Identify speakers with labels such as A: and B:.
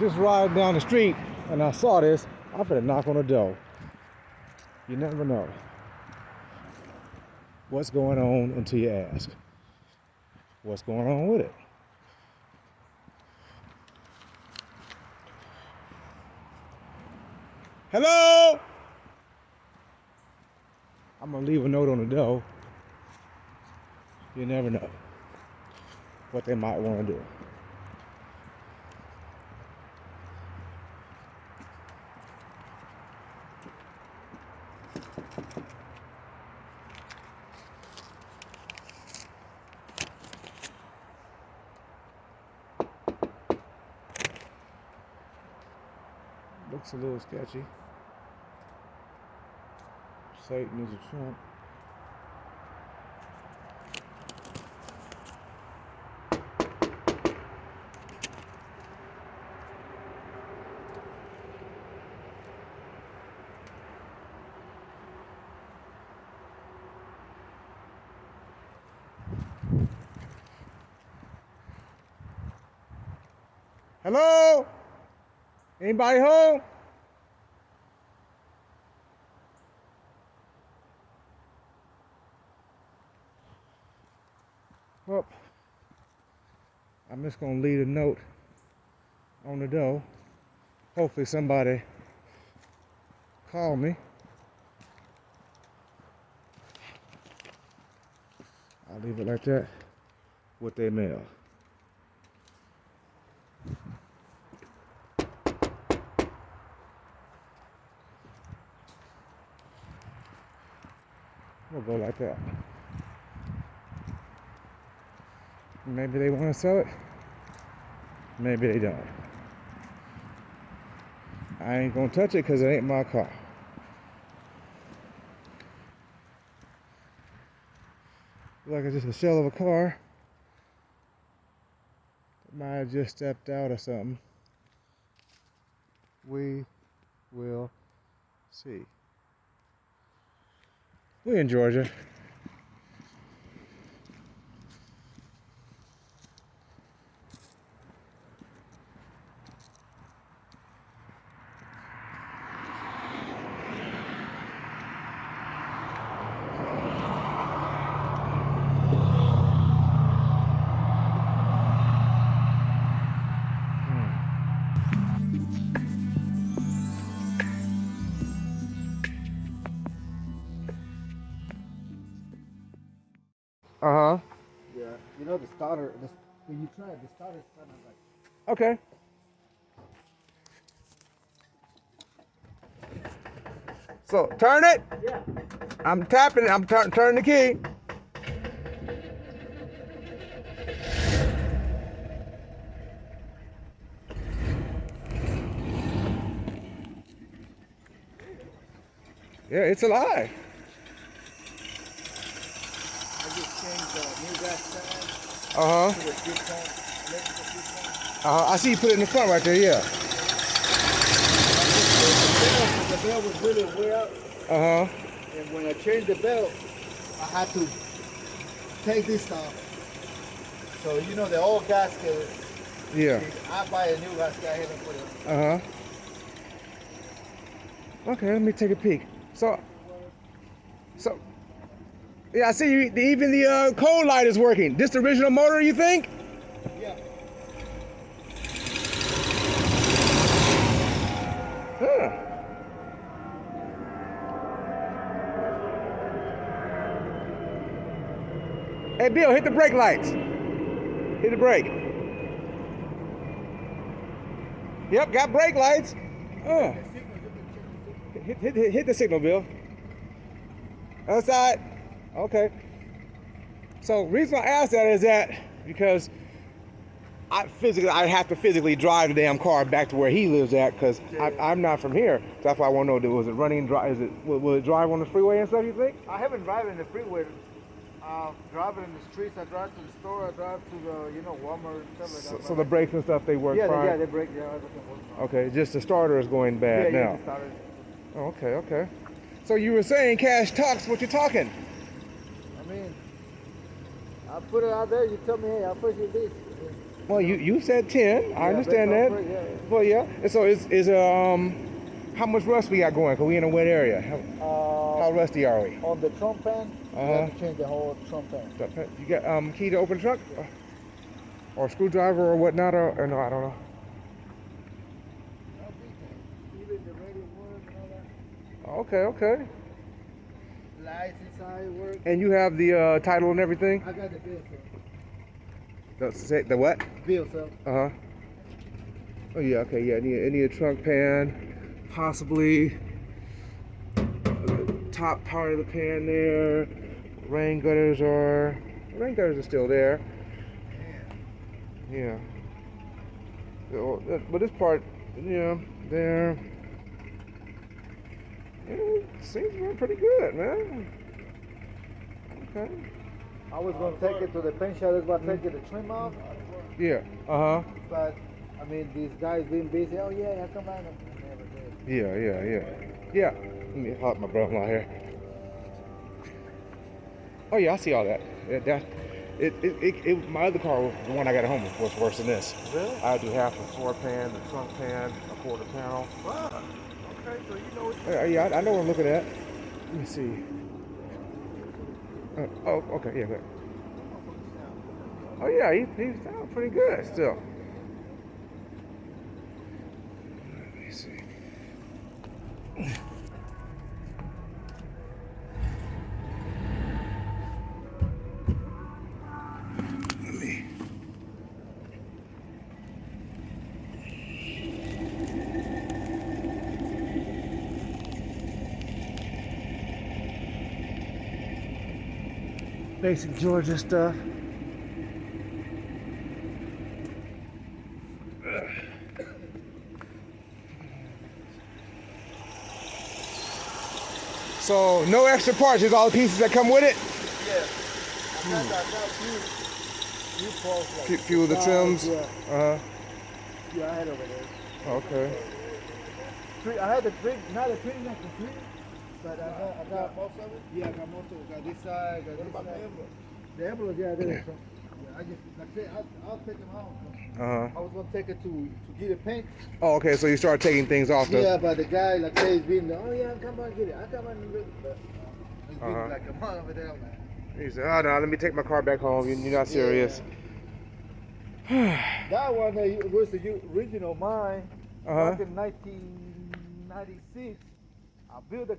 A: just riding down the street and I saw this, I'm finna knock on the door. You never know what's going on until you ask. What's going on with it? Hello? I'm gonna leave a note on the door. You never know what they might want to do. Looks a little sketchy. Satan is a trump. Hello? Anybody home? Well, I'm just gonna leave a note on the door. Hopefully somebody call me. I'll leave it like that with their mail. We'll go like that. Maybe they want to sell it. Maybe they don't. I ain't gonna touch it because it ain't my car. Like it's just a shell of a car. It might have just stepped out or something. We will see. We in Georgia. Uh-huh.
B: Yeah, you know the starter, when you try it, the starter's kind of like...
A: Okay. So, turn it.
B: Yeah.
A: I'm tapping it. I'm turning the key. Yeah, it's alive.
B: I just changed the new gas tank
A: Uh-huh.
B: to the fuel tank, electrical fuel tank.
A: I see you put it in the front right there, yeah.
B: The belt was really way up.
A: Uh-huh.
B: And when I changed the belt, I had to take this off. So, you know, the old gasket,
A: Yeah.
B: I buy a new gasket, I haven't put it on.
A: Uh-huh. Okay, let me take a peek. So, yeah, I see you, even the cold light is working. This the original motor, you think?
B: Yeah.
A: Huh. Hey, Bill, hit the brake lights. Hit the brake. Yep, got brake lights. Hit the signal, Bill. Other side. Okay. So, reason I asked that is that because I have to physically drive the damn car back to where he lives at because I'm not from here. So that's why I want to know, was it running, will it drive on the freeway and stuff, you think?
B: I haven't driven in the freeway. Driving in the streets, I drive to the store, I drive to the, you know, Walmart and stuff like that.
A: So the brakes and stuff, they work fine?
B: Yeah, they brake, yeah, everything works fine.
A: Okay, just the starter is going bad now.
B: Yeah, the starter.
A: Oh, okay. So you were saying cash talks, what you talking?
B: I mean, I put it out there, you tell me, hey, I'll put you this.
A: Well, you said 10. I understand
B: that's
A: that.
B: all right,
A: Well, yeah. And so is how much rust we got going? Cause we in a wet area. How rusty are we?
B: On the trunk pan, you have to change the whole trunk pan.
A: You got key to open the trunk, or screwdriver or whatnot, or no? I don't know.
B: Even the radio work and all that.
A: Okay.
B: Lights inside work.
A: And you have the title and everything.
B: I got the bill,
A: The what?
B: Bill, sir.
A: Oh yeah. Okay. Yeah. I need a trunk pan, possibly the top part of the pan there. Rain gutters are still there. Yeah. But this part, yeah, there. Yeah, it seems to run pretty good, man. Okay.
B: I was going to take it to the paint shop. I was going to take it to trim off.
A: Yeah.
B: But, I mean, these guys being busy. Oh, yeah, come on. Never did.
A: Yeah. Let me help my brother-in-law here. Oh yeah, I see all that. My other car, the one I got at home, was worse than this.
B: Really?
A: I do half the floor pan, the trunk pan, a quarter panel.
B: Wow. Okay, so you know what
A: Yeah, I know what I'm looking at. Let me see. Okay, yeah, good. Oh yeah, he sounds pretty good still. Let me see. Basic Georgia stuff. So no extra parts, just all the pieces that come with it.
B: Yeah. I got few parts. Like
A: Few of the trims.
B: Yeah. Yeah, I had over there.
A: Okay.
B: I had the three, not the three, not complete. But I got most of it? Yeah, I got most of it. Got this side, got this side. The envelope, yeah, there. Yeah, I just, like I said, I'll take them out. I was going to take it to get it paint.
A: Oh, okay, so you start taking things off
B: Yeah, but the guy, like I say, he's been, oh yeah, come on, get it. I come on and look. But he's been like a month over there, man.
A: He said, oh no, let me take my car back home. You're not serious.
B: That one was the original mine. Back in 1996. I built a